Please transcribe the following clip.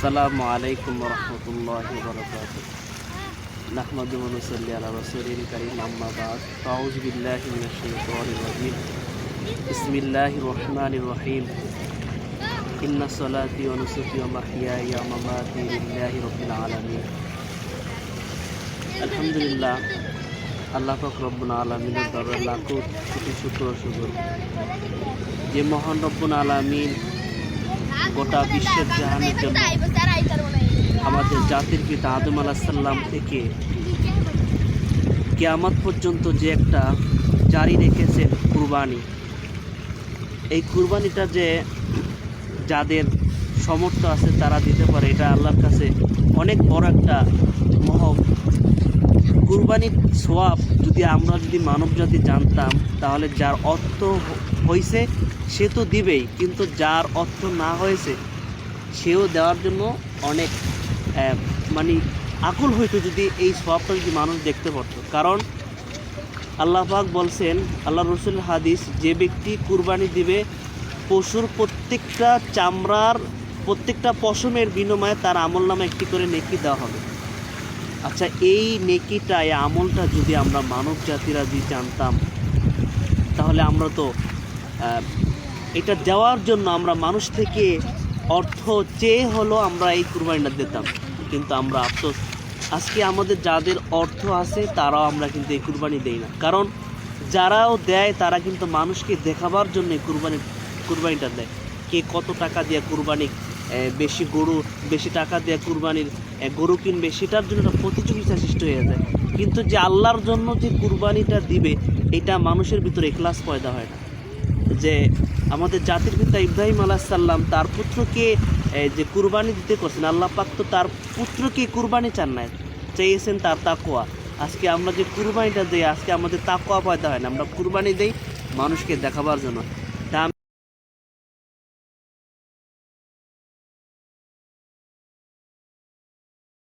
আসসালামু আলাইকুম ওয়া রাহমাতুল্লাহি ওয়া বারাকাতুহু। নাহমাদুহু ওয়া নুসাল্লি আলা রাসূলিল কারীম, আম্মা বা'দ। আউযু বিল্লাহি মিনাশ শাইতানির রাজীম। বিসমিল্লাহির রহমানির রহিম। ইন্না সলাতি ওয়া নুসুকি ওয়া মাহইয়ায়া ওয়া মামাতি লিল্লাহি রাব্বিল আলামিন। আলহামদুলিল্লাহ, আল্লাহ পাক রব্বুল আলামিনের দরবারে লাখো কোটি শুকর ও শুকর যে মহান রব্বুল আলামিন গোটা বিশ্বের জাহানের জন্য আমাদের জাতির পিতা আদম আলাইহিস সালাম থেকে কিয়ামত পর্যন্ত যে একটা জারি রেখেছেন কুরবানি, এই কুরবানিটা যে যাদের সামর্থ্য আছে তারা দিতে পারে, এটা আল্লাহর কাছে অনেক বড় একটা মহৎ কুরবানির সওয়াব। যদি মানব জাতি জানতাম, তাহলে যার অর্থ হয়েছে সে তো দিবেই, কিন্তু যার অর্থ না হয়েছে সেও দেওয়ার জন্য অনেক আকুল হইতো যদি এই সওয়াবটা যদি মানুষ দেখতে পারত। কারণ আল্লাহ পাক বলছেন, আল্লাহ রসুলের হাদিস, যে ব্যক্তি কুরবানি দিবে পশুর প্রত্যেকটা চামড়ার প্রত্যেকটা পশমের বিনিময়ে তার আমল নামে একটি করে নেকি দেওয়া হবে। আচ্ছা, এই নেকিটা, এই আমলটা যদি আমরা মানব জাতিরা যদি জানতাম, তাহলে আমরা তো এটা দেওয়ার জন্য আমরা মানুষ থেকে অর্থ চেয়ে হলো আমরা এই কুরবানিটা দিতাম। কিন্তু আমরা আফসোস, আজকে আমাদের যাদের অর্থ আছে তারাও আমরা কিন্তু এই কুরবানি দেই না। কারণ যারাও দেয় তারা কিন্তু মানুষকে দেখাবার জন্য এই কুরবানিটা দেয়। কে কত টাকা দিয়ে কুরবানি বেশি টাকা দিয়ে কুরবানির গরু কিনবে, সেটার জন্য একটা প্রতিযোগিতা সৃষ্টি হয়ে যায়। কিন্তু যে আল্লাহর জন্য যে কুরবানিটা দিবে, এটা মানুষের ভিতরে ইখলাস পয়দা হয় না। যে আমাদের জাতির পিতা ইব্রাহিম আলাইহিস সালাম তার পুত্রকে যে কুরবানি দিতে করছেন, আল্লাহ পাক তো তার পুত্রকে কুরবানি চান না, চেয়েছেন তার তাকওয়া। আজকে আমরা যে কুরবানিটা দিই, আজকে আমাদের তাকওয়া পয়দা হয় না, আমরা কুরবানি দেই মানুষকে দেখাবার জন্য।